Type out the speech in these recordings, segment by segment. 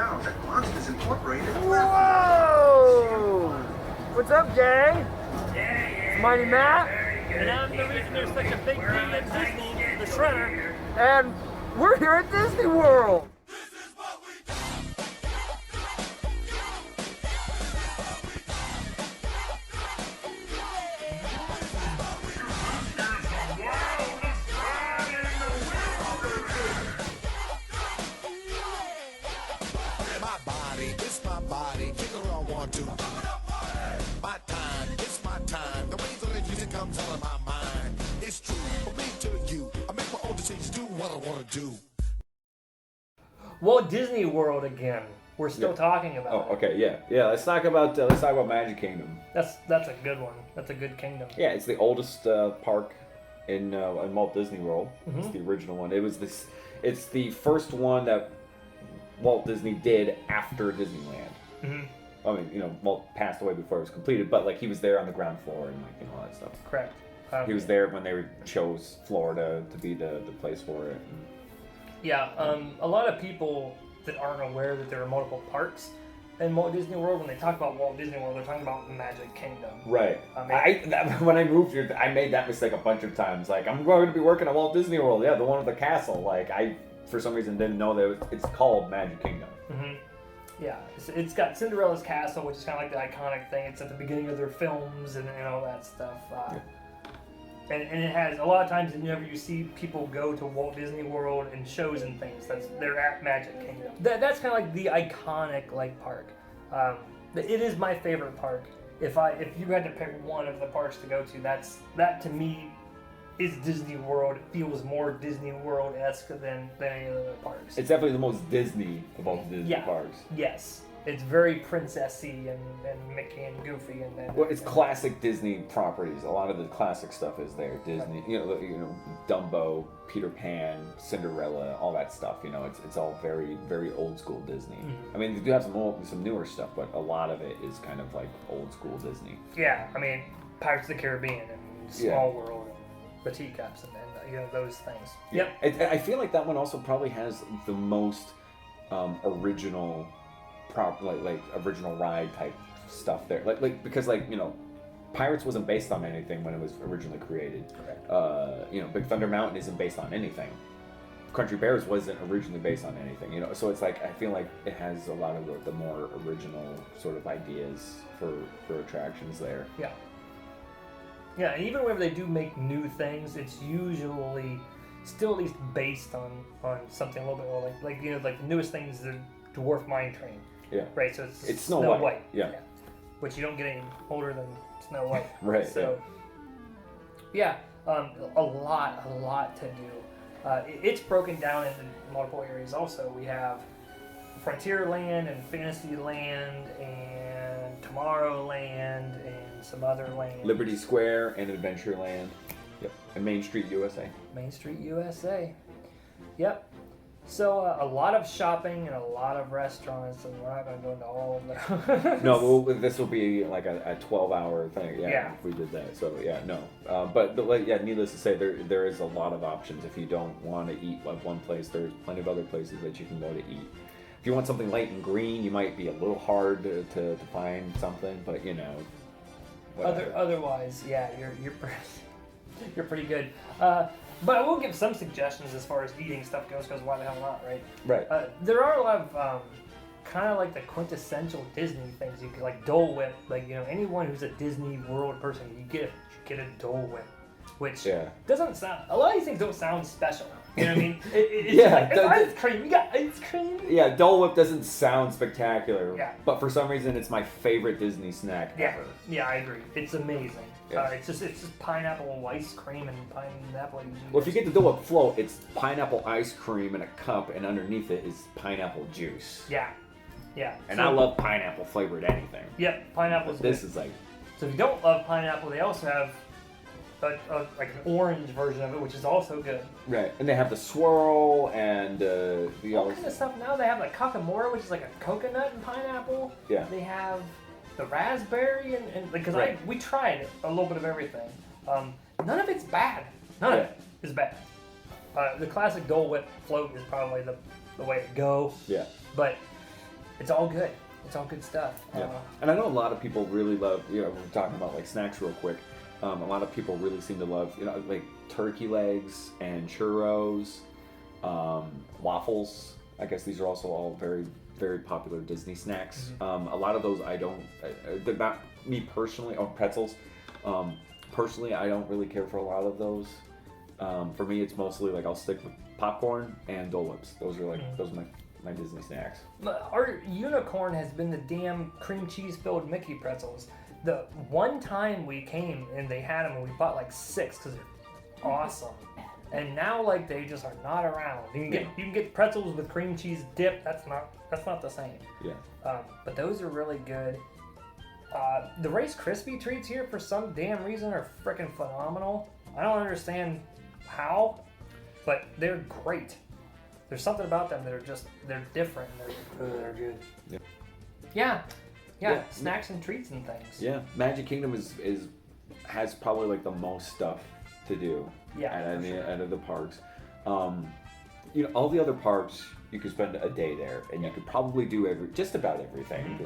found that Monsters Incorporated. Whoa! What's up, gang? It's Mighty Matt. And I'm the reason there's such a big thing at Disney, the Shredder. And we're here at Disney World. Walt Disney World again. We're still talking about it. Oh, okay, yeah. Let's talk about Magic Kingdom. That's a good one. That's a good kingdom. Yeah, it's the oldest park in Walt Disney World. Mm-hmm. It's the original one. It's the first one that Walt Disney did after Disneyland. Mm-hmm. I mean, Walt passed away before it was completed, but he was there on the ground floor and all that stuff. Correct. He was there when they chose Florida to be the place for it. Yeah, a lot of people that aren't aware that there are multiple parks in Walt Disney World, when they talk about Walt Disney World, they're talking about Magic Kingdom. Right. When I moved here, I made that mistake a bunch of times. I'm going to be working at Walt Disney World. Yeah, the one with the castle. I, for some reason, didn't know that it's called Magic Kingdom. Mm-hmm. Yeah, it's got Cinderella's castle, which is kind of like the iconic thing. It's at the beginning of their films and all that stuff. And it has, a lot of times whenever you see people go to Walt Disney World and shows and things, they're at Magic Kingdom. That's kind of like the iconic park. It is my favorite park. If you had to pick one of the parks to go to, that to me is Disney World. It feels more Disney World-esque than any of the other parks. It's definitely the most Disney of all the Disney parks. Yes. It's very princessy and Mickey and Goofy and well, it's classic Disney properties. A lot of the classic stuff is there. Disney, Dumbo, Peter Pan, Cinderella, all that stuff. It's all very, very old school Disney. Mm-hmm. I mean, they do have some newer stuff, but a lot of it is kind of like old school Disney. Yeah, I mean, Pirates of the Caribbean and Small World and the Teacups and those things. Yeah. Yep. I feel like that one also probably has the most original. Original ride type stuff there, because Pirates wasn't based on anything when it was originally created. Correct. Big Thunder Mountain isn't based on anything. Country Bears wasn't originally based on anything. So it's I feel like it has a lot of the more original sort of ideas for attractions there. Yeah. Yeah, and even whenever they do make new things, it's usually still at least based on something a little bit more like the newest thing is the Dwarf Mine Train. Yeah. Right, so it's Snow White. Yeah. Which you don't get any older than Snow White. Right. So, a lot to do. It's broken down into multiple areas also. We have Frontierland and Fantasyland and Tomorrowland and some other land. Liberty Square and Adventureland. Yep. And Main Street USA. Main Street USA. Yep. So a lot of shopping and a lot of restaurants, and we're not going to go into all of them. No, this will be like a 12-hour thing. Yeah, if we did that. So but needless to say, there is a lot of options. If you don't want to eat at one place, there's plenty of other places that you can go to eat. If you want something light and green, you might be a little hard to find something, but Otherwise, you're pretty good. But I will give some suggestions as far as eating stuff goes, because why the hell not, right? Right. There are a lot of kind of like the quintessential Disney things. You could like Dole Whip. Anyone who's a Disney World person, you get a Dole Whip, which doesn't sound. A lot of these things don't sound special. You know what I mean? It's ice cream. You got ice cream. Yeah, Dole Whip doesn't sound spectacular. Yeah. But for some reason, it's my favorite Disney snack ever. Yeah, I agree. It's amazing. Yeah. It's just pineapple ice cream and pineapple. Well, if you get the Dole Whip float, it's pineapple ice cream in a cup, and underneath it is pineapple juice. Yeah. And I love pineapple flavored anything. Yep, pineapple's good. This is like. So if you don't love pineapple, they also have like an orange version of it, which is also good. Right, and they have the swirl and all kind of stuff. Now they have like Kakamora, which is like a coconut and pineapple. Yeah. They have the raspberry and because we tried a little bit of everything. None of it's bad. None of it is bad. The classic Dole Whip float is probably the way to go. Yeah. But it's all good. It's all good stuff. Yeah. And I know a lot of people really love, you know, we're talking about like snacks real quick. A lot of people really seem to love, you know, like turkey legs and churros, waffles. I guess these are also all very, very popular Disney snacks. A lot of those they're not me personally. Oh, pretzels. Personally, I don't really care for a lot of those. For me, it's mostly like I'll stick with popcorn and Dole Whips. Those are my Disney snacks. But our unicorn has been the damn cream cheese filled Mickey pretzels. The one time we came and they had them and we bought like 6 because they're awesome. And now like they just are not around. You can get pretzels with cream cheese dip. That's not the same. Yeah. But those are really good. The Rice Krispie treats here for some damn reason are freaking phenomenal. I don't understand how, but they're great. There's something about them that are they're different. They're good. Yeah. Snacks and treats and things. Yeah, Magic Kingdom has probably like the most stuff to do. Yeah, out of the parks. You know, all the other parks you could spend a day there, and you could probably do just about everything.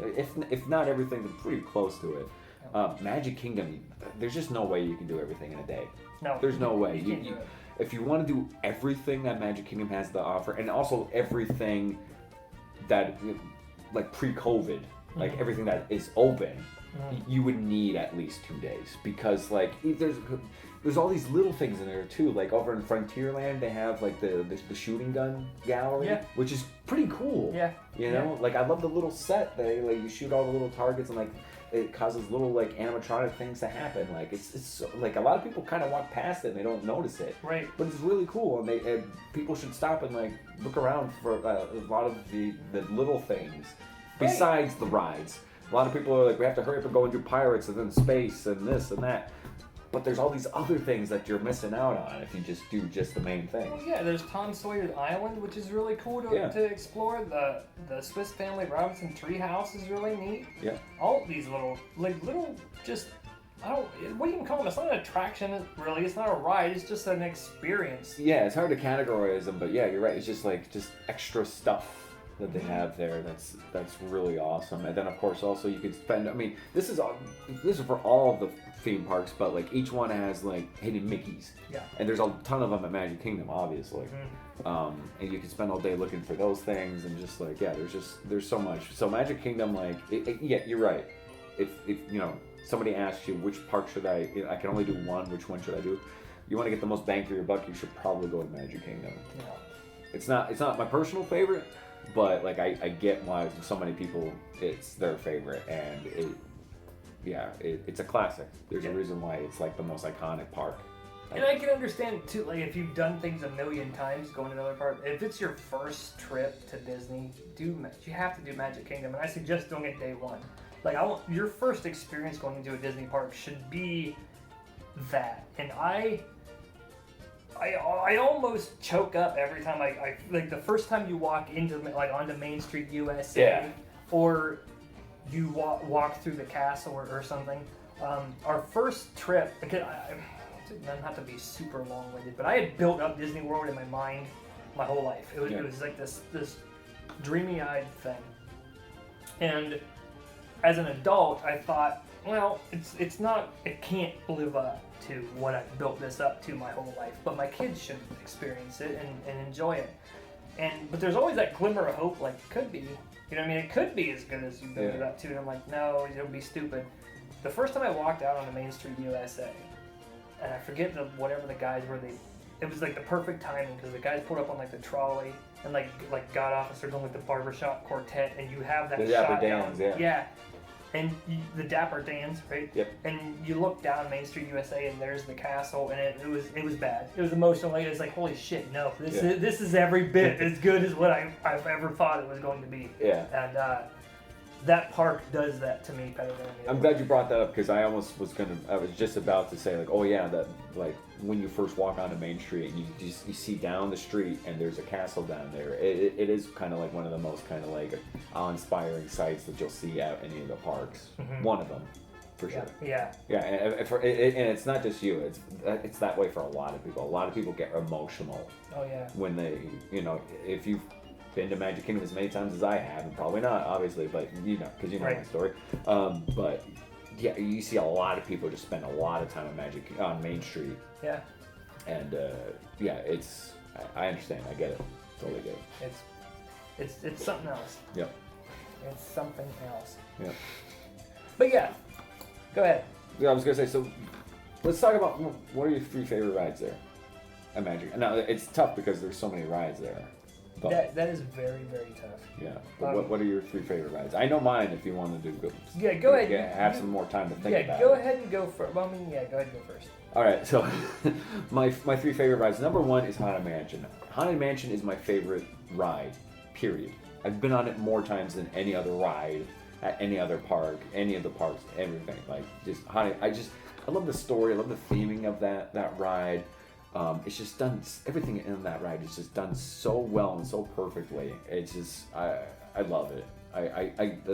If not everything, then pretty close to it. Magic Kingdom, there's just no way you can do everything in a day. No, there's no way. You can't do it. If you want to do everything that Magic Kingdom has to offer, and also everything that, like pre-COVID, like everything that is open, you would need at least 2 days, because like there's all these little things in there too. Like over in Frontierland, they have like the shooting gun gallery, which is pretty cool. Yeah, you know, like I love the little set. They like you shoot all the little targets and like it causes little like animatronic things to happen. Like it's so, like a lot of people kind of walk past it and they don't notice it. Right. But it's really cool, and people should stop and like look around for a lot of the little things besides the rides. A lot of people are like, we have to hurry up and go and do Pirates and then space and this and that. But there's all these other things that you're missing out on if you just do just the main thing. Well, yeah, there's Tom Sawyer's Island, which is really cool to explore. The Swiss Family Robinson Treehouse is really neat. Yeah. All these little just, what do you even call them? It's not an attraction, really. It's not a ride. It's just an experience. Yeah, it's hard to categorize them, but yeah, you're right. It's just like extra stuff that they have there. That's really awesome. And then of course also you could spend. I mean, this is for all of the theme parks, but like each one has like hidden Mickeys. Yeah. And there's a ton of them at Magic Kingdom, obviously. And you can spend all day looking for those things, and just like there's so much. So Magic Kingdom, like yeah, you're right. If you know somebody asks you which park should I can only do one. Which one should I do? You want to get the most bang for your buck, you should probably go to Magic Kingdom. Yeah. It's not my personal favorite. But like I get why so many people it's their favorite, and it's a classic. There's a reason why it's like the most iconic park. And I can understand too, like if you've done things a million times going to another park, if it's your first trip to Disney, you have to do Magic Kingdom, and I suggest doing it day one. Like your first experience going into a Disney park should be that, and I almost choke up every time I like the first time you walk into like onto Main Street USA, or you walk through the castle or something. Our first trip, not to be super long-winded, but I had built up Disney World in my mind my whole life. It was like this dreamy-eyed thing, and as an adult, I thought, well, it can't live up to what I've built this up to my whole life, but my kids should experience it and enjoy it. But there's always that glimmer of hope, like it could be, you know what I mean? It could be as good as you built it up to, and I'm like, no, it'll be stupid. The first time I walked out on the Main Street USA, and I forget whatever the guys were, it was like the perfect timing, because the guys pulled up on like the trolley and like got off and started doing like the barbershop quartet, and you have that shot down. Yeah. And the Dapper Dans, right? Yep. And you look down Main Street USA, and there's the castle, and it was bad. It was emotional. It was like, holy shit, no, this is every bit as good as what I've ever thought it was going to be. Yeah. And that park does that to me better than any I'm glad you brought that up, because I was just about to say like, oh yeah, that like when you first walk onto Main Street and you see down the street and there's a castle down there, it is kind of like one of the most kind of like awe-inspiring sights that you'll see at any of the parks. One of them, for sure. Yeah. And it's not just you. It's that way for a lot of people. A lot of people get emotional. Oh yeah. When they, if you've been to Magic Kingdom as many times as I have, and probably not, obviously, but you know, because you know Right. my story. But yeah, you see a lot of people just spend a lot of time on Main Street, Yeah. and yeah, I understand, I get it, totally get it. It's something else. Yep. It's something else. Yep. But yeah, go ahead. Yeah, I was gonna say, so let's talk about what are your 3 favorite rides there at Magic. Now it's tough because there's so many rides there. But That is very, very tough. yeah, but what are your 3 favorite rides? I know mine. If you wanted to go, Yeah, go ahead. have some more time to think Yeah, about go it. ahead and go first. Well, I mean, yeah, go ahead and go first. All right, so my 3 favorite rides. Number 1 is Haunted Mansion. Haunted Mansion is my favorite ride. Period. I've been on it more times than any other ride at any other park, any of the parks, everything. Like just Haunted. I love the story. I love the theming of that ride. It's just done. Everything in that ride is just done so well and so perfectly. It's just I love it.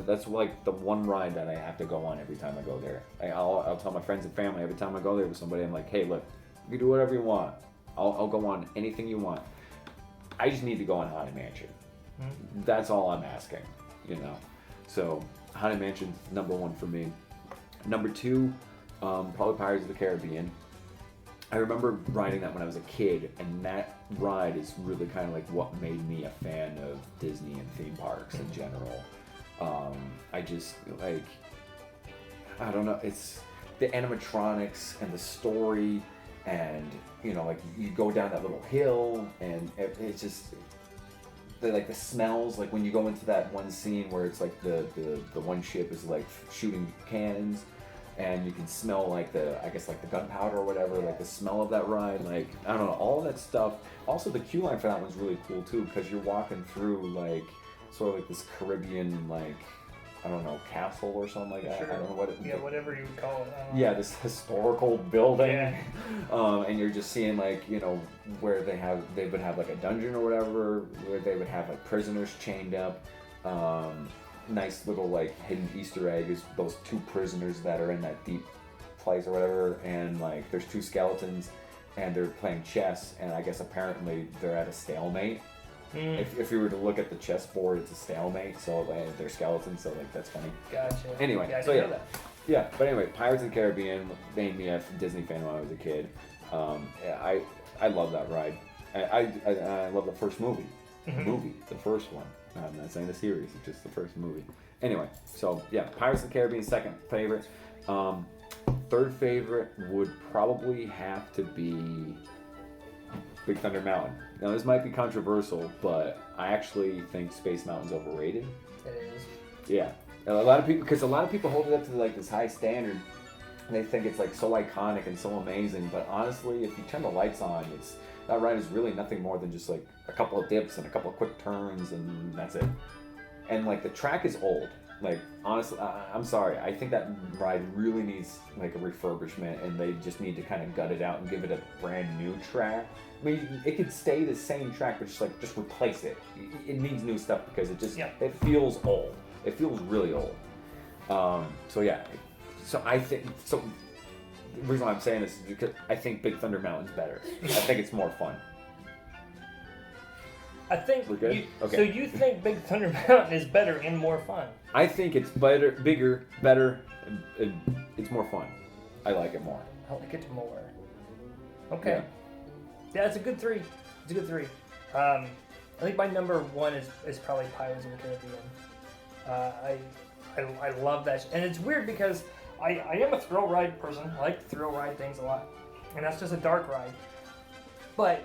That's like the one ride that I have to go on every time I go there. I'll tell my friends and family every time I go there with somebody. I'm like, hey, look, you can do whatever you want. I'll go on anything you want. I just need to go on Haunted Mansion. Mm-hmm. That's all I'm asking, you know. So Haunted Mansion's number 1 for me. Number 2, probably Pirates of the Caribbean. I remember riding that when I was a kid, and that ride is really kind of like what made me a fan of Disney and theme parks in general. I just like, I don't know, it's the animatronics and the story, and you know, like you go down that little hill, and it's just the smells, like when you go into that one scene where it's like the one ship is like shooting cannons. And you can smell like the gunpowder or whatever, like the smell of that ride, like, I don't know, all of that stuff. Also, the queue line for that one's really cool too, because you're walking through like, sort of like this Caribbean, like, I don't know, castle or something like that. Sure. I don't know what it Yeah, whatever you would call it. I don't know. Yeah, this historical building. Yeah. And you're just seeing like, you know, where they would have like a dungeon or whatever, where they would have like prisoners chained up. Nice little like hidden Easter egg is those 2 prisoners that are in that deep place or whatever, and like there's 2 skeletons and they're playing chess, and I guess apparently they're at a stalemate. If you were to look at the chessboard, it's a stalemate, so they're skeletons, so like that's funny. Gotcha. Anyway, yeah, I so didn't know yeah. that. Yeah, but anyway, Pirates of the Caribbean made me a Disney fan when I was a kid. I love that ride. I love the first movie. The first one. I'm not saying the series, it's just the first movie. Anyway, so yeah, Pirates of the Caribbean, 2nd favorite. 3rd favorite would probably have to be Big Thunder Mountain. Now this might be controversial, but I actually think Space Mountain's overrated. It is. Yeah, and a lot of people hold it up to like this high standard, and they think it's like so iconic and so amazing. But honestly, if you turn the lights on, that ride is really nothing more than just like a couple of dips and a couple of quick turns, and that's it. And like the track is old. Like honestly, I'm sorry. I think that ride really needs like a refurbishment, and they just need to kind of gut it out and give it a brand new track. I mean, it could stay the same track, but just replace it. It needs new stuff because it feels old. It feels really old. So yeah. So I think so. The reason why I'm saying this is because I think Big Thunder Mountain's better. I think it's more fun. I think We're good? Okay. So you think Big Thunder Mountain is better and more fun? I think it's better, bigger, better, and it's more fun. I like it more. I like it more. Okay. Yeah, it's a good 3. It's a good 3. I think my number 1 is probably Pirates of the Caribbean. I love that, and it's weird because I am a thrill ride person. I like to thrill ride things a lot, and that's just a dark ride. But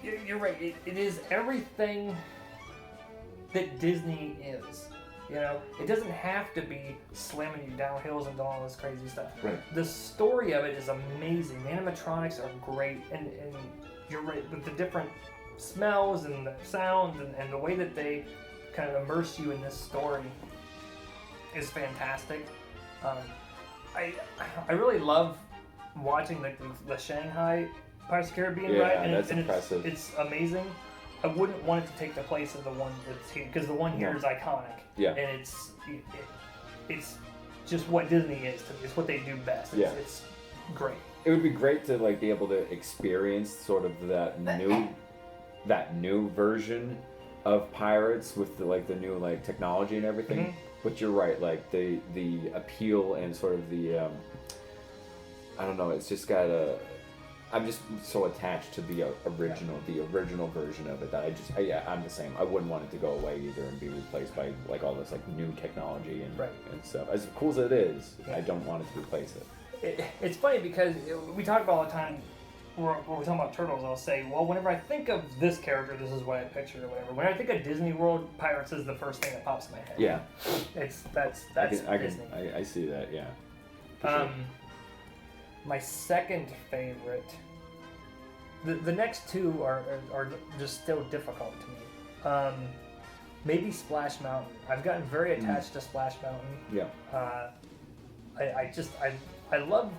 you're right. It is everything that Disney is. You know, it doesn't have to be slamming you down hills and doing all this crazy stuff. Right. The story of it is amazing. The animatronics are great, and you're right with the different smells and the sounds and the way that they kind of immerse you in this story is fantastic. I really love watching the Shanghai Pirates of the Caribbean ride, and that's impressive. It's amazing. I wouldn't want it to take the place of the one that's here, because the one here is iconic. Yeah. And it's just what Disney is. It's what they do best. It's great. It would be great to like be able to experience sort of that new version of Pirates with the new like technology and everything. Mhm. But you're right, like the appeal and sort of the I don't know, it's just got a. I'm just so attached to the original version of it that I'm the same. I wouldn't want it to go away either and be replaced by like all this like new technology and stuff. As cool as it is, I don't want it to replace it. It's funny because we talk about all the time. When we're talking about turtles, I'll say, well, whenever I think of this character, this is what I picture or whatever. When I think of Disney World, Pirates is the first thing that pops in my head. Yeah, that's Disney. I see that. Yeah. Sure. My second favorite. The next two are just still difficult to me. Maybe Splash Mountain. I've gotten very attached to Splash Mountain. Yeah. I love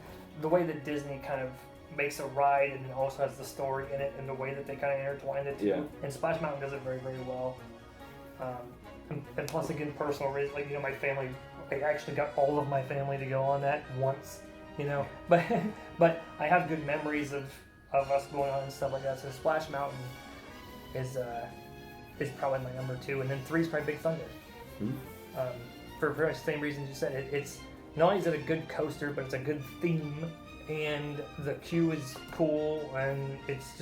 the way that Disney kind of makes a ride and also has the story in it and the way that they kind of intertwine the two. Yeah. And Splash Mountain does it very, very well. And plus, again, personal reasons, like, my family, I actually got all of my family to go on that once, But I have good memories of us going on and stuff like that. So Splash Mountain is probably my number 2. And then 3 is probably Big Thunder. Mm-hmm. For pretty much the same reasons you said. It's not only is it a good coaster, but it's a good theme. And the queue is cool, and it's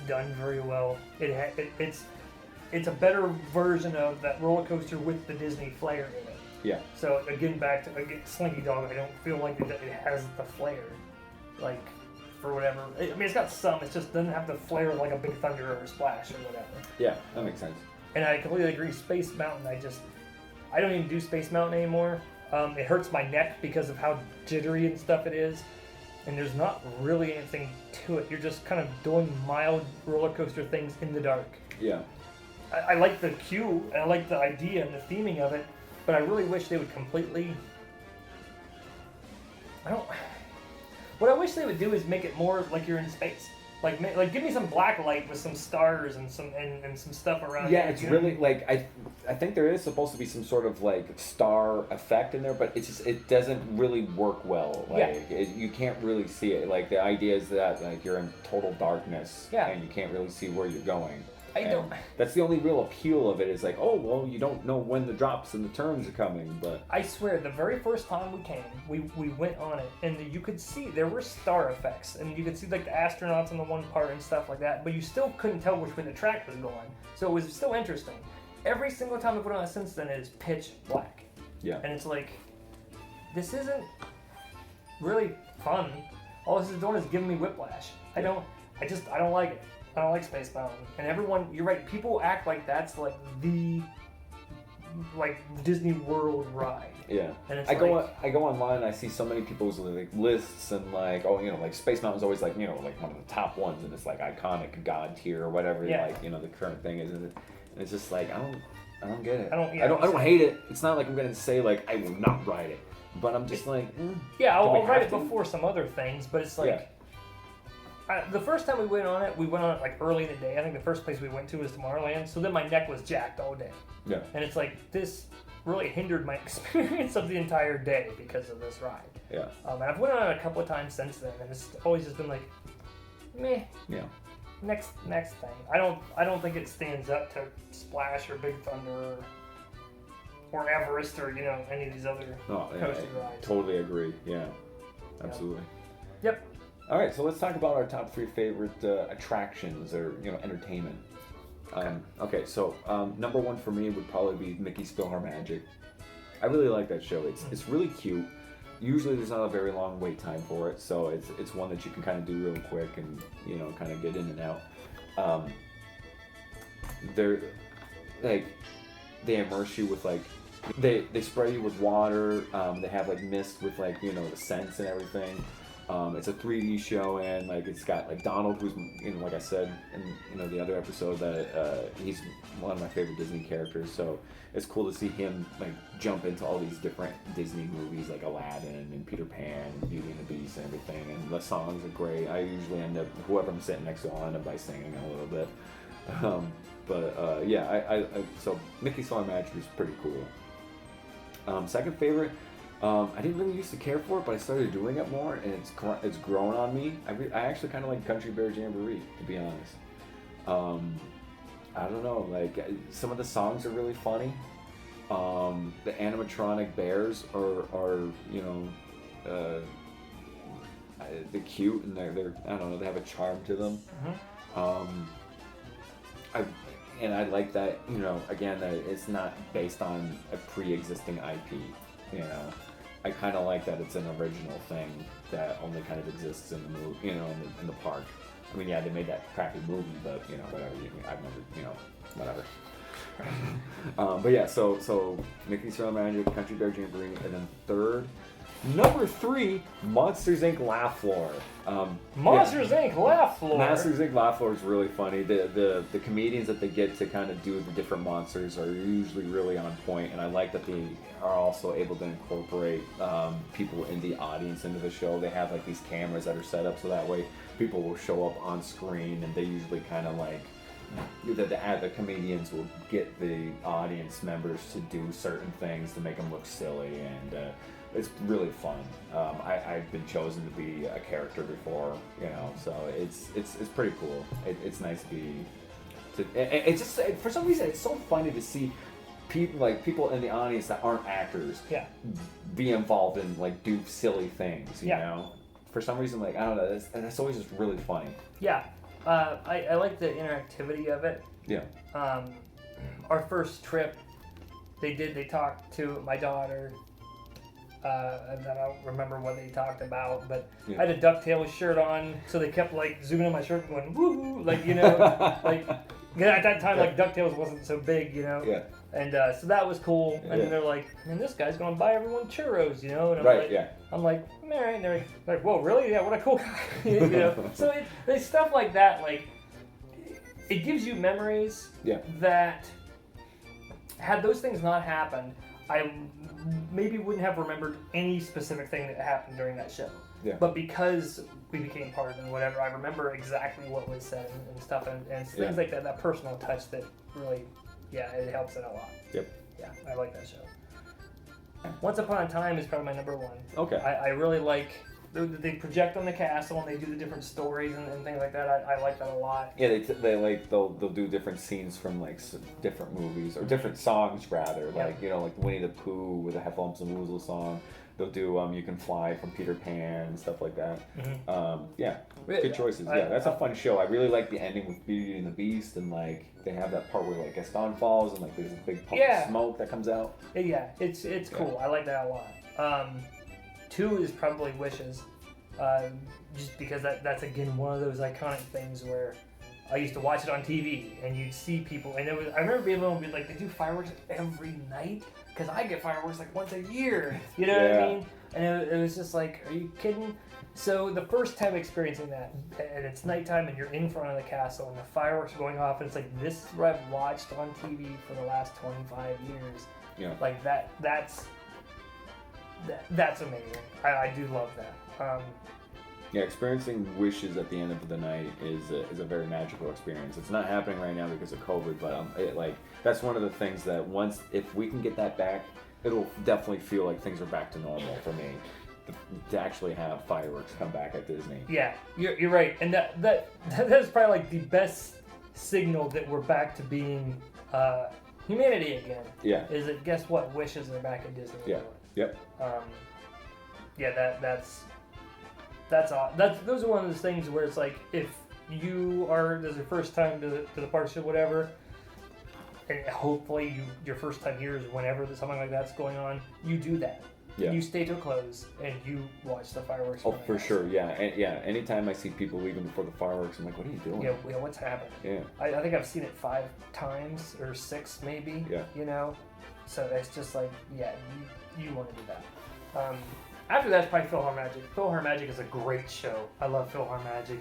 done very well. It's a better version of that roller coaster with the Disney flair in it. Yeah. So again, back to Slinky Dog, I don't feel like it has the flair, like for whatever. It's got some. It just doesn't have the flair like a Big Thunder or a Splash or whatever. Yeah, that makes sense. And I completely agree. Space Mountain, I don't even do Space Mountain anymore. It hurts my neck because of how jittery and stuff it is. And there's not really anything to it. You're just kind of doing mild roller coaster things in the dark. Yeah. I like the queue, and I like the idea and the theming of it, but I really wish they would completely... What I wish they would do is make it more like you're in space. Like give me some black light with some stars and some stuff around. Yeah, it's really like I think there is supposed to be some sort of like star effect in there, but it doesn't really work well. Like you can't really see it. Like the idea is that like you're in total darkness and you can't really see where you're going. That's the only real appeal of it is like, oh well, you don't know when the drops and the turns are coming, but I swear the very first time we came, we went on it and you could see there were star effects and you could see like the astronauts in the one part and stuff like that, but you still couldn't tell which way the track was going, so it was still interesting. Every single time we put on it since then, it is pitch black. Yeah. And it's like, this isn't really fun. All this is doing is giving me whiplash. I don't like it. I don't like Space Mountain. And everyone, you're right, people act like that's like the Disney World ride. Yeah. And it's I go online and I see so many people's like lists and like, oh, like Space Mountain's always like, like one of the top ones and it's like iconic god tier or whatever like, the current thing is. And it's just like I don't get it. I don't hate it. It's not like I'm gonna say like I will not ride it. But I'm just like I'll ride it before some other things, but it's like the first time we went on it like early in the day. I think the first place we went to was Tomorrowland, so then my neck was jacked all day. Yeah. And it's like, this really hindered my experience of the entire day because of this ride. Yeah. And I've went on it a couple of times since then, and it's always just been like, meh. Yeah. Next thing. I don't think it stands up to Splash or Big Thunder or Everest or any of these other coaster rides. Totally agree. Yeah. Absolutely. Yep. All right, so let's talk about our top 3 favorite attractions or entertainment. Okay, so number 1 for me would probably be Mickey's PhilharMagic. I really like that show. It's really cute. Usually there's not a very long wait time for it, so it's one that you can kind of do real quick and kind of get in and out. They're like they immerse you with like they spray you with water. They have like mist with like the scents and everything. It's a 3D show and like it's got like Donald, who's like I said in the other episode that he's one of my favorite Disney characters. So it's cool to see him like jump into all these different Disney movies like Aladdin and Peter Pan and Beauty and the Beast and everything. And the songs are great. I usually end up whoever I'm sitting next to, I'll end up by singing a little bit. So Mickey's PhilharMagic is pretty cool. Second favorite. I didn't really used to care for it, but I started doing it more, and it's grown on me. I actually kind of like Country Bear Jamboree, to be honest. I don't know, like some of the songs are really funny. The animatronic bears are they're cute and they're I don't know, they have a charm to them. I like that, again, that it's not based on a pre-existing IP. I kind of like that it's an original thing that only kind of exists in the movie, in the park. I mean, yeah, they made that crappy movie, but whatever. I've never, whatever. But yeah, so Mickey's Real Magic, Country Bear Jamboree, and then third, number 3, Monsters Inc. Laugh Floor. Monsters Inc. Laugh Floor. Monsters Inc. Laugh Floor is really funny. The comedians that they get to kind of do the different monsters are usually really on point, and I like that they are also able to incorporate people in the audience into the show. They have like these cameras that are set up so that way people will show up on screen, and they usually kind of like the comedians will get the audience members to do certain things to make them look silly, and it's really fun. I've been chosen to be a character before, so it's pretty cool. It's nice to be. It's just for some reason it's so funny to see people in the audience that aren't actors be involved in do silly things. You know, for some reason I don't know. That's always just really funny. Yeah. I like the interactivity of it. Yeah. Our first trip, they talked to my daughter, and I don't remember what they talked about, but I had a DuckTales shirt on, so they kept zooming on my shirt going, woohoo, at that time, DuckTales wasn't so big, Yeah. And so that was cool. And then they're like, man, this guy's going to buy everyone churros, and I'm I'm like, all right. And they're like, whoa, really? Yeah, what a cool guy. So there's stuff like that. It gives you memories that, had those things not happened, I maybe wouldn't have remembered any specific thing that happened during that show. Yeah. But because we became part of it and whatever, I remember exactly what was said and stuff, and things like that personal touch that really, it helps it a lot. Yep. Yeah, I like that show. Once Upon a Time is probably my number 1. Okay. I really like, they project on the castle and they do the different stories and things like that. I like that a lot. Yeah, they'll do different scenes from different movies or different songs rather, like Winnie the Pooh with the Heffalumps and Woozle song. They'll do You Can Fly from Peter Pan and stuff like that. Good choices. That's a fun show. I really like the ending with Beauty and the Beast, and they have that part where Gaston falls and there's a big puff of smoke that comes out. Yeah, it's cool. I like that a lot. 2 is probably Wishes, just because that's again one of those iconic things where I used to watch it on TV and you'd see people, and I remember being able to be they do fireworks every night, because I get fireworks once a year, what I mean? And it was just are you kidding? So the first time experiencing that, and it's nighttime and you're in front of the castle and the fireworks are going off, and it's this is what I've watched on TV for the last 25 years. Yeah. That's amazing. I do love that. Experiencing Wishes at the end of the night is a very magical experience. It's not happening right now because of COVID, but that's one of the things that if we can get that back, it'll definitely feel like things are back to normal for me. To actually have fireworks come back at Disney. Yeah, you're right, and that's probably the best signal that we're back to being humanity again. Yeah. Is that, guess what? Wishes are back at Disney World. Yep. That's all. Those are one of those things where it's if you are this is your first time to the parks or whatever, and hopefully your first time here is whenever something like that's going on, you do that. Yeah. You stay till close and you watch the fireworks. Oh, for sure, yeah. And anytime I see people leaving before the fireworks, I'm like, what are you doing? Yeah, what's happening? Yeah. I think I've seen it 5 times or 6 maybe. Yeah. So it's just you want to do that. After that, it's probably PhilharMagic. PhilharMagic is a great show. I love PhilharMagic.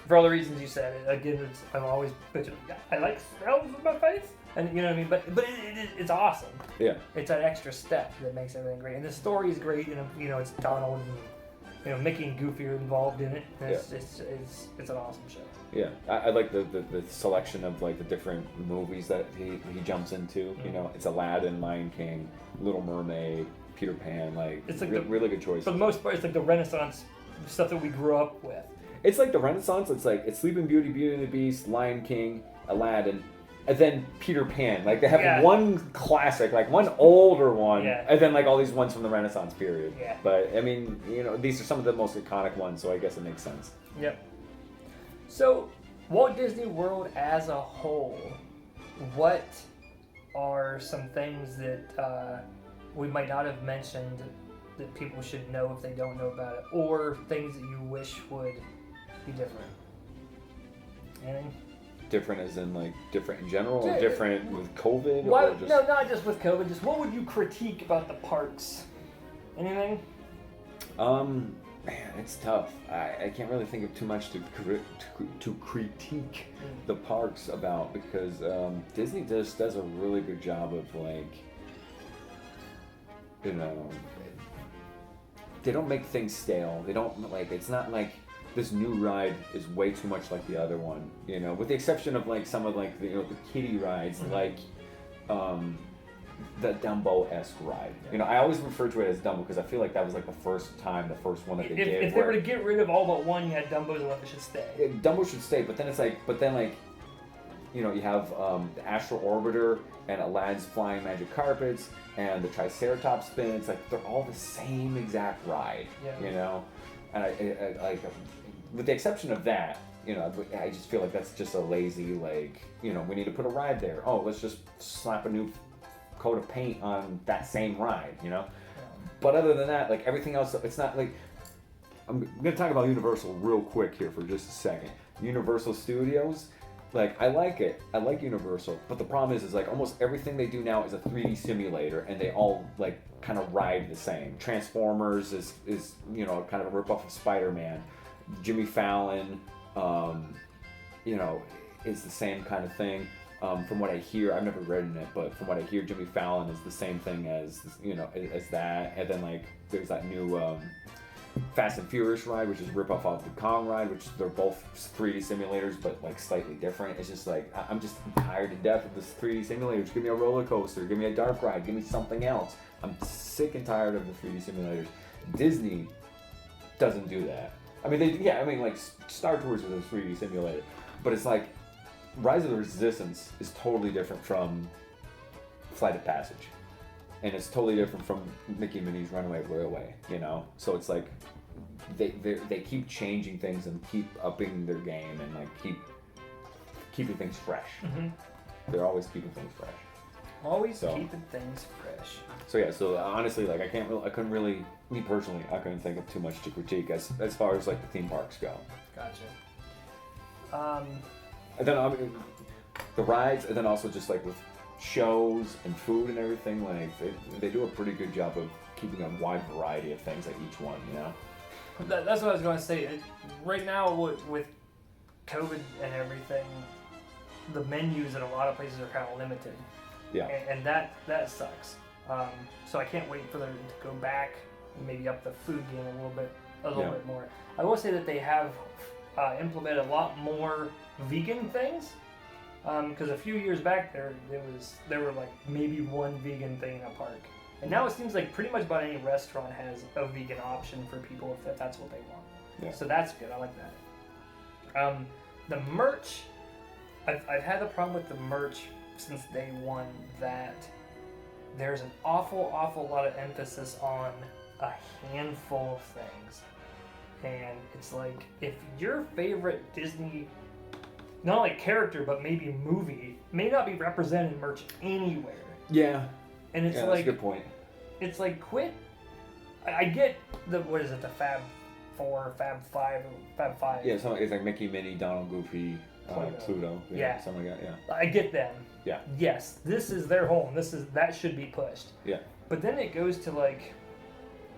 For all the reasons you said. Again, I'm always bitching. I like smells in my face. And you know what I mean? But it's awesome. Yeah. It's that extra step that makes everything great. And the story is great. And it's Donald and Mickey and Goofy are involved in it. And it's an awesome show. Yeah. I like the selection of the different movies that he jumps into. Mm-hmm. It's Aladdin, Lion King, Little Mermaid, Peter Pan. It's really good choice. For the most part, it's the Renaissance stuff that we grew up with. It's the Renaissance. It's Sleeping Beauty, Beauty and the Beast, Lion King, Aladdin, and then Peter Pan. Like they have Yeah. one classic, like one older one, Yeah. and then like all these ones from the Renaissance period. Yeah. But I mean, these are some of the most iconic ones, so I guess it makes sense. Yep. So, Walt Disney World as a whole, what are some things that we might not have mentioned that people should know if they don't know about it, or things that you wish would be different? Anything? Different as in like different in general, or Yeah. different with COVID, Why, or just no, not just with COVID. Just what would you critique about the parks? Anything? Man, it's tough. I can't really think of too much to critique the parks about, because Disney just does a really good job of like, they don't make things stale. They don't like, it's not like this new ride is way too much like the other one, with the exception of like some of like the kiddie rides, like the Dumbo-esque ride. I always refer to it as Dumbo because I feel like that was like the first one that they did. If they were to get rid of all but one, you had Dumbo's the one that should stay. Dumbo should stay, but then it's like, you have the Astral Orbiter and Aladdin's Flying Magic Carpets and the Triceratops Spin. It's like they're all the same exact ride, Yeah. And I like, with the exception of that, I just feel like that's just a lazy, like, we need to put a ride there. Oh, let's just slap a new coat of paint on that same ride, But other than that, like everything else, it's not like, I'm going to talk about Universal real quick here for just a second. Universal Studios, like, I like it. I like Universal, but the problem is like almost everything they do now is a 3D simulator, and they all like kind of ride the same. Transformers is kind of a ripoff of Spider-Man. Jimmy Fallon, is the same kind of thing. From what I hear, I've never read in it, but from what I hear, Jimmy Fallon is the same thing as as that. And then like there's that new Fast and Furious ride, which is a ripoff of the Kong ride, which they're both 3D simulators, but like slightly different. It's just like I'm just tired to death of this 3D simulators. Give me a roller coaster, give me a dark ride, give me something else. I'm sick and tired of the 3D simulators. Disney doesn't do that. I mean, like Star Tours is a 3D simulator, but it's like Rise of the Resistance is totally different from Flight of Passage, and it's totally different from Mickey and Minnie's Runaway Railway. So it's like they keep changing things and keep upping their game and like keep keeping things fresh. Mm-hmm. They're always keeping things fresh. Always keeping things fresh. So yeah, so honestly, like I couldn't really, me personally, I couldn't think of too much to critique as far as like the theme parks go. Gotcha. And then the rides, and then also just like with shows and food and everything, like they do a pretty good job of keeping a wide variety of things at each one, That's what I was going to say. Right now, with COVID and everything, the menus in a lot of places are kind of limited. Yeah. And that sucks. So I can't wait for them to go back and maybe up the food game a little bit more. I will say that they have implemented a lot more vegan things. Because a few years back there were like maybe one vegan thing in a park. And now it seems like pretty much about any restaurant has a vegan option for people if that's what they want. Yeah. So that's good. I like that. The merch, I've had the problem with the merch since day one that there's an awful lot of emphasis on a handful of things. And it's like, if your favorite Disney, not only character, but maybe movie, may not be represented in merch anywhere. Yeah. And it's that's like, a good point. It's like, quit. I get the Fab 4, Fab 5, Fab 5. Yeah, it's like Mickey, Minnie, Donald, Goofy, Pluto. Yeah. Something like that, yeah. I get them. Yeah. Yes, this is their home. That should be pushed. Yeah. But then it goes to like,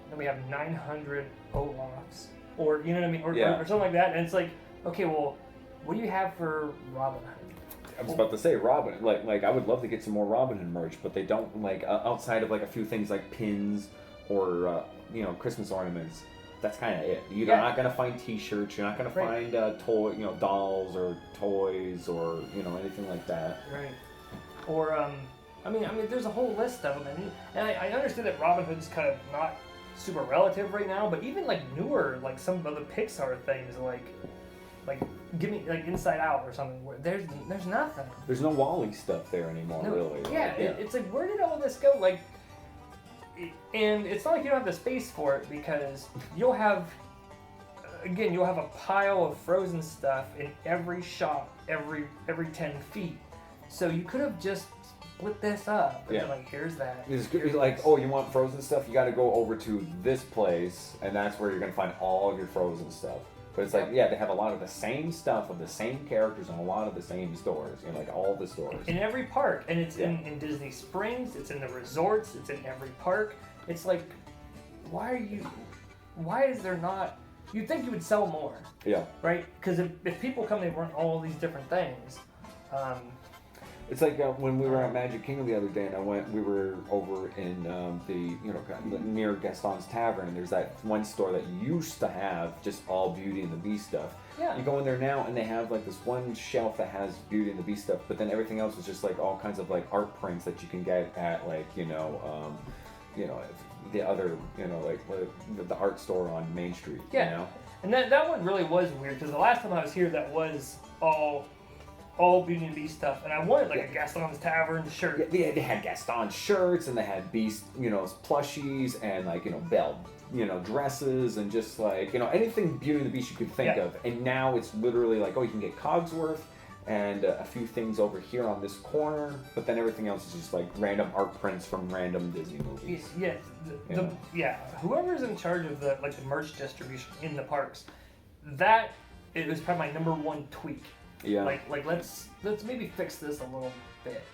then we have 900 Olafs, or you know what I mean, or something like that, and it's like, okay, well, what do you have for Robin Hood? I was about to say Robin. Like I would love to get some more Robin Hood merch, but they don't, like outside of like a few things like pins or Christmas ornaments. That's kind of it. You're not gonna find T-shirts. You're not gonna find dolls or toys or anything like that. Right. Or I mean, there's a whole list of them, and I understand that Robin Hood's kind of not super relative right now, but even like newer, like some of the Pixar things, like give me like Inside Out or something. Where there's nothing. There's no Wall-E stuff there anymore, really. Yeah, it's like, where did all this go? Like, and it's not like you don't have the space for it, because you'll have a pile of Frozen stuff in every shop, every 10 feet. So you could have just split this up. And like, here's that. It's like, oh, you want Frozen stuff? You got to go over to this place, and that's where you're gonna find all of your Frozen stuff. But it's like, yeah, they have a lot of the same stuff of the same characters in a lot of the same stores, like all the stores. In every park, and it's in Disney Springs, it's in the resorts, it's in every park. It's like, why is there not, you'd think you would sell more. Yeah. Right? Because if people come, they want all these different things. It's like when we were at Magicl Kingdom the other day, and we were over in near Gaston's Tavern, and there's that one store that used to have just all Beauty and the Beast stuff. Yeah. You go in there now, and they have like this one shelf that has Beauty and the Beast stuff, but then everything else is just like all kinds of like art prints that you can get at like the other the art store on Main Street. Yeah. You know? And that one really was weird, because the last time I was here, that was all Beauty and Beast stuff, and I wanted like a Gaston's Tavern shirt. Yeah, they had Gaston shirts, and they had Beast, plushies, and like Belle, dresses, and just like anything Beauty and the Beast you could think of. And now it's literally like, oh, you can get Cogsworth and a few things over here on this corner, but then everything else is just like random art prints from random Disney movies. Yeah, whoever's in charge of the merch distribution in the parks, it was probably my number one tweak. Yeah. Like let's maybe fix this a little bit,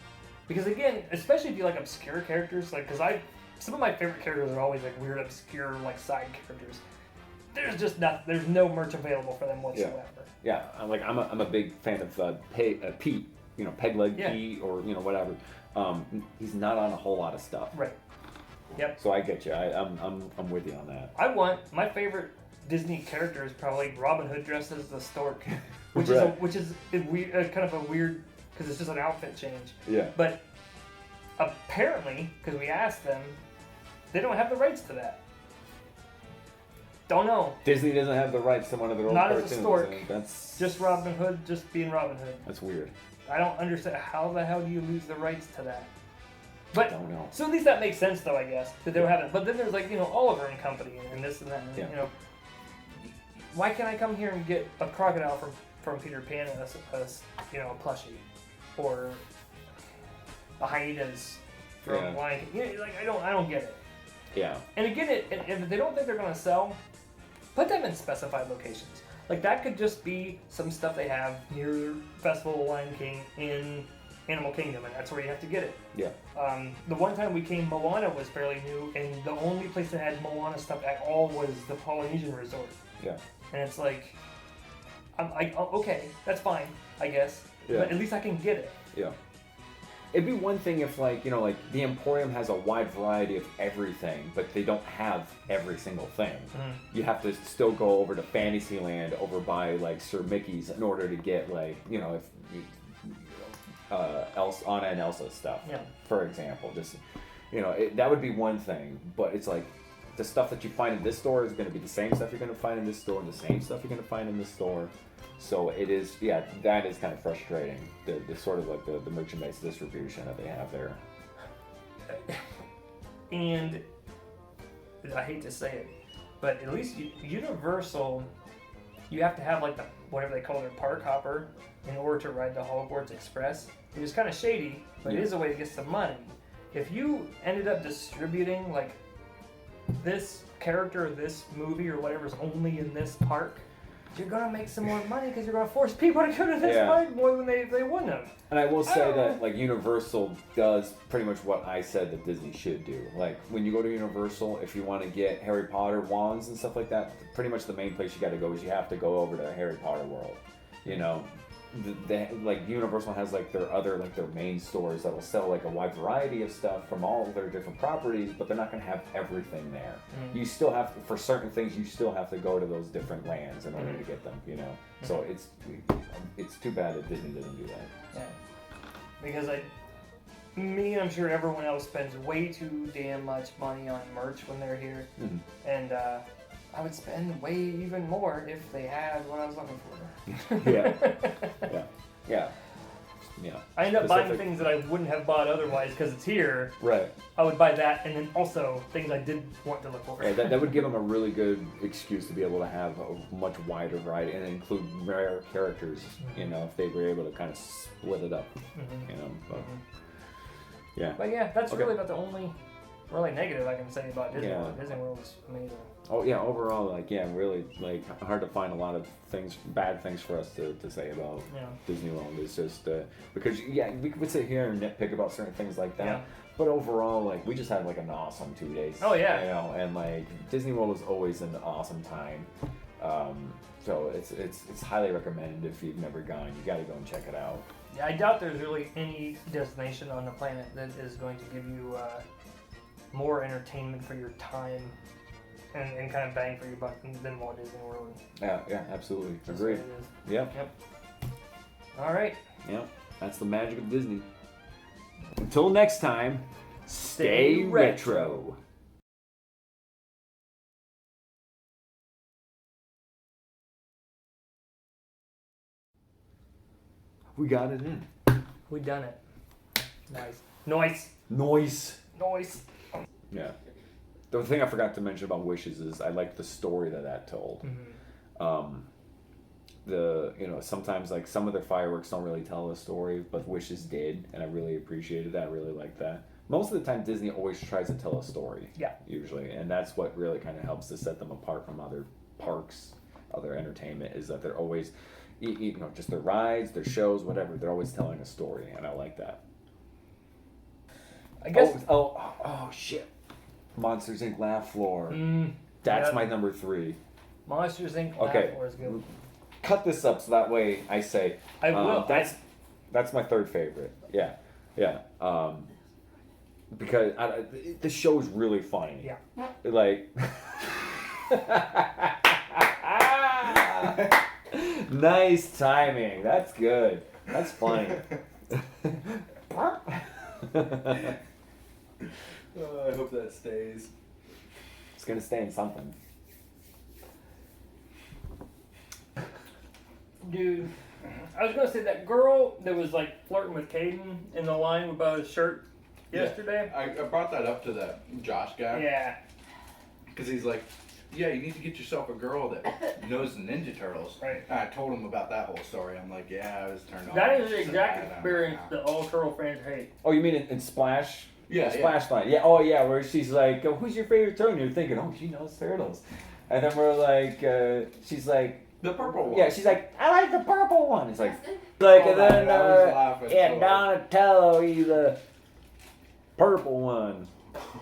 because again, especially if you like obscure characters, like, because some of my favorite characters are always like weird, obscure, like side characters. There's no merch available for them whatsoever. Yeah, I'm a big fan of Pete, Peg Leg Pete, or whatever. He's not on a whole lot of stuff. Right. Yep. So I get you. I'm with you on that. My favorite Disney character is probably Robin Hood dressed as the stork, which is kind of a weird, because it's just an outfit change. Yeah. But apparently, because we asked them, they don't have the rights to that. Don't know. Disney doesn't have the rights to one of their own cartoons. Not as a stork. That's just Robin Hood, just being Robin Hood. That's weird. I don't understand, how the hell do you lose the rights to that? But I don't know. So at least that makes sense, though, I guess, that they don't have it. But then there's like Oliver and Company and this and that. And, why can't I come here and get a crocodile from Peter Pan as a plushie, or a hyenas from Lion King? I don't get it. Yeah. And again, if they don't think they're gonna sell, put them in specified locations. Like, that could just be some stuff they have near Festival of Lion King in Animal Kingdom, and that's where you have to get it. Yeah. The one time we came, Moana was fairly new, and the only place that had Moana stuff at all was the Polynesian Resort. Yeah. And it's like, I'm like, oh, okay, that's fine, I guess. Yeah. But at least I can get it. Yeah. It'd be one thing if the Emporium has a wide variety of everything, but they don't have every single thing. Mm. You have to still go over to Fantasyland over by like Sir Mickey's in order to get Anna and Elsa stuff. Yeah. For example, just that would be one thing, but it's like the stuff that you find in this store is going to be the same stuff you're going to find in this store, and the same stuff you're going to find in this store. So it is, that is kind of frustrating. The sort of like the merchandise distribution that they have there. And I hate to say it, but at least Universal, you have to have like whatever they call their park hopper in order to ride the Hogwarts Express. It was kind of shady, but it is a way to get some money. If you ended up distributing like this character or this movie or whatever's only in this park, you're gonna make some more money because you're gonna force people to go to this park more than they wouldn't have. And I will say that like Universal does pretty much what I said that Disney should do. Like when you go to Universal, if you want to get Harry Potter wands and stuff like that, pretty much the main place you got to go is you have to go over to Harry Potter World. Like Universal has like their main stores that'll sell like a wide variety of stuff from all of their different properties, but they're not going to have everything there. Mm-hmm. You still have to, for certain things, you still have to go to those different lands in order to get them. Mm-hmm. So it's too bad that Disney doesn't do that. Yeah, because I'm sure everyone else spends way too damn much money on merch when they're here, mm-hmm. and I would spend way even more if they had what I was looking for. Yeah. I end up buying Specific- things that I wouldn't have bought otherwise because it's here. Right. I would buy that, and then also things I did want to look for. Yeah, that would give them a really good excuse to be able to have a much wider variety and include rare characters, if they were able to kind of split it up, But, yeah. But yeah, that's Okay. really about the only really negative I can say about Disney Yeah. World. Disney World is amazing. Oh yeah, overall, really, hard to find a lot of bad things for us to say about Disney World. It's just because we could sit here and nitpick about certain things like that. Yeah. But overall, we just had an awesome 2 days. Oh, yeah. And Disney World is always an awesome time. So it's highly recommended if you've never gone. You got to go and check it out. Yeah, I doubt there's really any destination on the planet that is going to give you more entertainment for your time and kind of bang for your buck than Walt Disney World. Yeah, absolutely. Just Agreed. the way it is. Yep. All right. Yep. That's the magic of Disney. Until next time, Stay stay retro. We got it in. We done it. Nice. Noise. Yeah. The thing I forgot to mention about Wishes is I like the story that told. Sometimes some of their fireworks don't really tell a story, but Wishes did, and I really appreciated that. I really liked that. Most of the time, Disney always tries to tell a story. Yeah. Usually, and that's what really kind of helps to set them apart from other parks, other entertainment, is that they're always, just their rides, their shows, whatever. They're always telling a story, and I like that. I guess. Oh shit! Monsters Inc. Laugh Floor. That's my number 3. Monsters Inc. Okay. Laugh Floor is good. Cut this up so that way I say. I will. That's my 3rd favorite. Yeah. Because the show is really funny. Yeah. Nice timing. That's good. That's funny. I hope that stays. It's gonna stay in something. Dude, I was gonna say that girl that was flirting with Caden in the line about his shirt yesterday. I brought that up to that Josh guy. Yeah. Because he's like, yeah, you need to get yourself a girl that knows the Ninja Turtles. Right. And I told him about that whole story. I'm like, yeah, I was turned on. That is the So exact bad. experience that all turtle fans hate. Oh, you mean in Splash? Yeah, Splash Line. Yeah. Oh, yeah. Where she's like, oh, "Who's your favorite turtle?" And you're thinking, "Oh, she knows turtles," and then we're like, she's like, The purple one. yeah, she's like, "I like the purple one." It's like, Oh, and then I was laughing yeah, so Donatello, he's the purple one.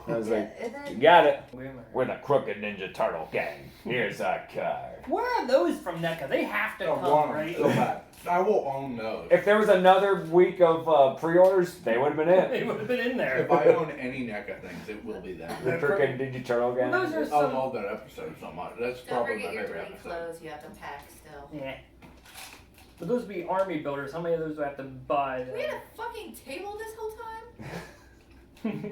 I was like, And then- "You got it. Wait a minute. We're the Crooked Ninja Turtle gang. Here's our card." Where are those from, NECA? They have to I come, want 'em right? so bad. I will own those. If there was another week of pre-orders, they would have been They in. would have been in there. If I own any NECA things, it will be them. The Crooked Ninja Turtle gang. Well, those are I some. love that episode so much. That's Don't probably forget my your favorite 3 episode. clothes you have to pack still. Yeah. But those would be army builders. How many of those do I have to buy? We had a fucking table this whole time?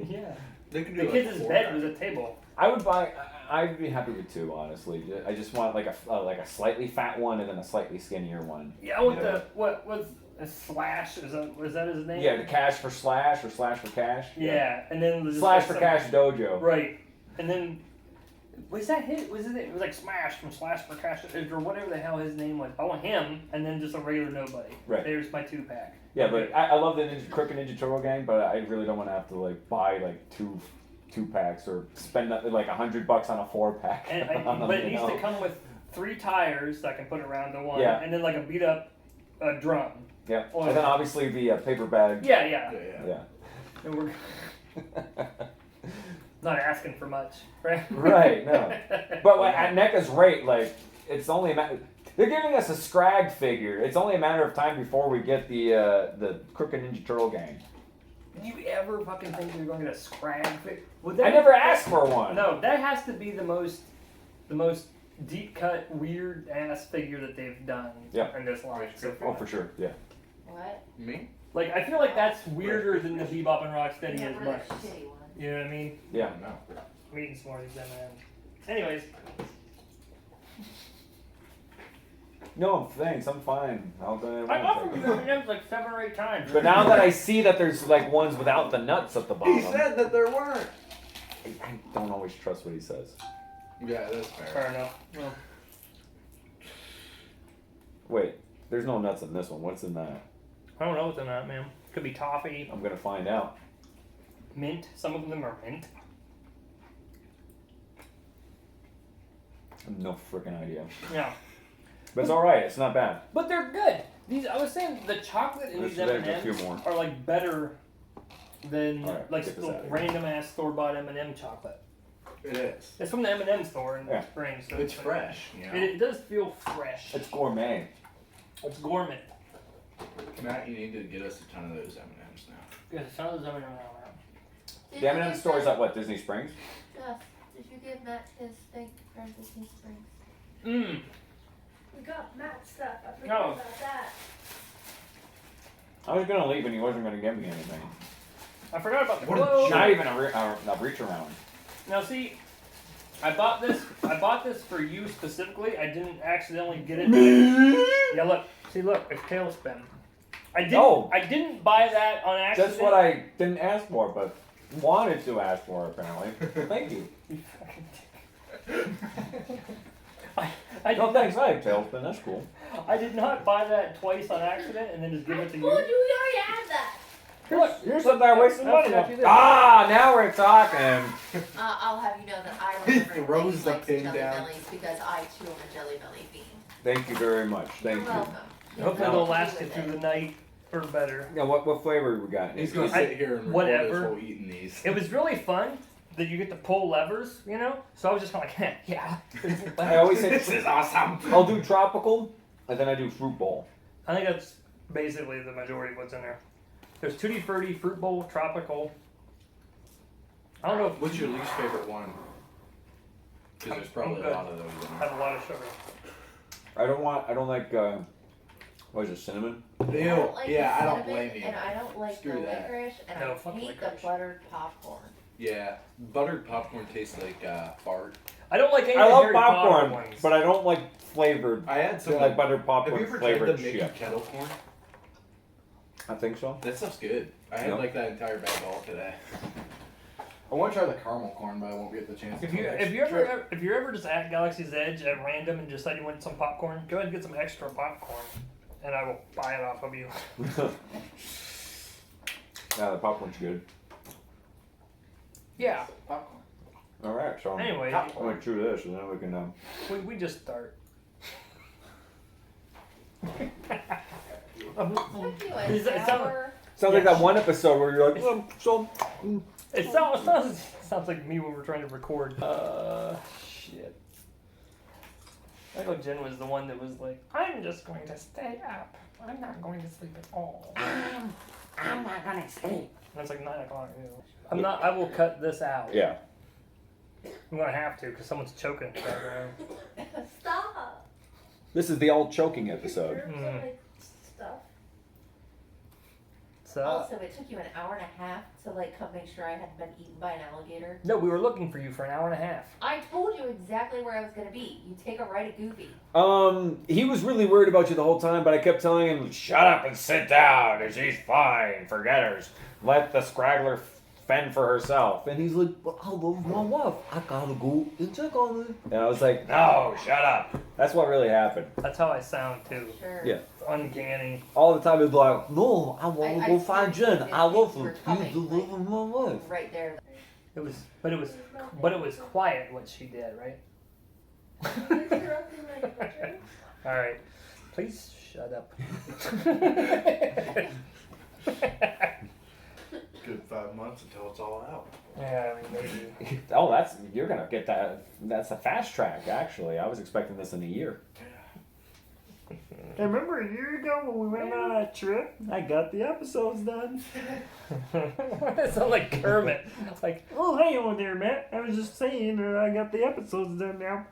Yeah. They can The do kids' 4 bed packs. was a table. I would buy. I'd be happy with 2, honestly. I just want like a slightly fat one and then a slightly skinnier one. Yeah, I want Yeah. the what was a Slash? Was that his name? Yeah, the Cash for Slash or Slash for Cash. Yeah, and then just Slash like for some- Cash Dojo. Right, and then was that his? Was it? It was like Smash from Slash for Cash or whatever the hell his name was. I want him, and then just a regular nobody. Right. There's my 2-pack. Yeah, but I love the Crooked Ninja Turtle gang, but I really don't want to have to buy two packs or spend like $100 on a 4-pack. But it needs to come with 3 tires that I can put around the one, Yeah. and then like a beat up drum. Yeah, Oh, and then obviously the paper bag. Yeah. Yeah. And we're not asking for much, right? Right, no. But at NECA's rate, it's only a matter. They're giving us a Scrag figure. It's only a matter of time before we get the Crooked Ninja Turtle gang. Do you ever fucking think you're going to get a Scrag figure? I never asked for one. No, that has to be the most deep cut, weird ass figure that they've done in this line. So Oh, for sure. Yeah. What? Me? Like, I feel like that's weirder than the Bebop and Rocksteady Yeah, as really much. shitty one. You know what I mean? Yeah. No. I'm eating Smarties then, man. Anyways, No, thanks. I'm fine. I'll go I ahead offered and you take it. M&Ms like 7 or 8 times. But now that I see that there's like ones without the nuts at the bottom, He said that there weren't. I don't always trust what he says. Yeah, that's fair. Fair enough. Well, Wait, there's no nuts in this one. What's in that? I don't know what's in that, man. Could be toffee, I'm gonna find out. mint. Some of them are mint. I have no freaking idea. Yeah. But it's alright. It's not bad. But they're good. These, I was saying, the chocolate in these There's a few M&Ms more. are like better than Alright, like get this out of here. random ass store bought M&M chocolate. It is. It's from the M&M store in Yeah. Spring, so It's like- fresh, you know. It does feel fresh. It's gourmet. It's gourmet. Matt, you need to get us a ton of those M&Ms now. Yeah, some of those M&M Did The you M&M give store is Matt- at what, Disney Springs? Jeff, did you give Matt his thing from Disney Springs? Mmm. We got Matt's stuff. I forgot No. about that. I was gonna leave and he wasn't gonna give me anything. I forgot about the What a clothes. Not even a reach around. Now see, I bought this for you specifically. I didn't accidentally get it. Yeah, look. See, look. It's tailspin. Oh. I didn't buy that on accident. That's what I didn't ask for, but wanted to ask for apparently. Thank you. I No did, thanks, I have tailspin, that's cool. I did not buy that twice on accident and then just give I it to told you you. we already had that. Look, You're sitting there wasting I money. forgot you did. Ah, now we're talking. I'll have you know that I He remember throws things the like pin Jelly down. Bellies because I too am a Jelly Belly fiend. Thank you very much. Thank You're you. welcome. Hopefully No. they'll last you through the night or better. Yeah, what flavor we got? He's gonna I- sit here and record whatever. us while eating these. It was really fun that you get to pull levers, you know? So I was just kind of like, yeah. I always say This is awesome. I'll do tropical and then I do fruit bowl. I think that's basically the majority of what's in there. There's Tutti Frutti, Fruit Bowl, Tropical. I don't know if What's your least favorite one? Because there's probably a lot of those in have a lot of sugar. I don't like what is it, cinnamon? there. I don't like Yeah, the I don't cinnamon, blame you. And I don't like Screw the that. licorice, and No, I fuck hate licorice. the buttered popcorn. Yeah, buttered popcorn tastes like fart. I don't like any I of the love Harry Potter popcorn, ones. but I don't like flavored. I had I some. don't like buttered Have popcorn you ever tried the flavored Mickey shit. kettle corn? I think so. That stuff's good. I had Yeah. like that entire bag all today. I want to try the caramel corn, but I won't get the chance. if until next you're trip. ever just at Galaxy's Edge at random and decide you want some popcorn, go ahead and get some extra popcorn, and I will buy it off of you. Yeah, the popcorn's good. Yeah. popcorn. All right, so Anyway, I'm gonna chew this and then we can. we just start. Took you an Is that- hour. Sounds like that one episode where you're like, so. It sounds like me when we're trying to record. Shit. I know Jen was the one that was like, I'm just going to stay up. I'm not going to sleep at all. I'm not gonna sleep. And it's like 9 o'clock. I'm not. I will cut this out. Yeah. I'm gonna have to because someone's choking. in the background. Stop. This is the all choking episode. Germs on my stuff. So Also, it took you an hour and a half to like come make sure I hadn't been eaten by an alligator. no, we were looking for you for an hour and a half. I told you exactly where I was gonna be. You take a right at Goofy. He was really worried about you the whole time, but I kept telling him, shut up and sit down. She's fine. Forget her. Let the scraggler fend for herself. And he's like, but I love my wife. I gotta go and check on her. And I was like, no, shut up. That's what really happened. That's how I sound too. Sure. Yeah. It's uncanny. All the time he's like, no, I want to I go find seriously Jen. didn't I love think you her. were She's coming, the like- love of my wife. Right there. It was quiet what she did, right? Interrupting my bedroom. All right, please shut up. Good 5 months until it's all out. Yeah, I mean maybe. Oh, you're gonna get that. That's a fast track, actually. I was expecting this in a year. I remember a year ago when we went on that trip, I got the episodes done. It sounds like Kermit. Like, Oh, hey, on there, Matt. I was just saying that I got the episodes done now.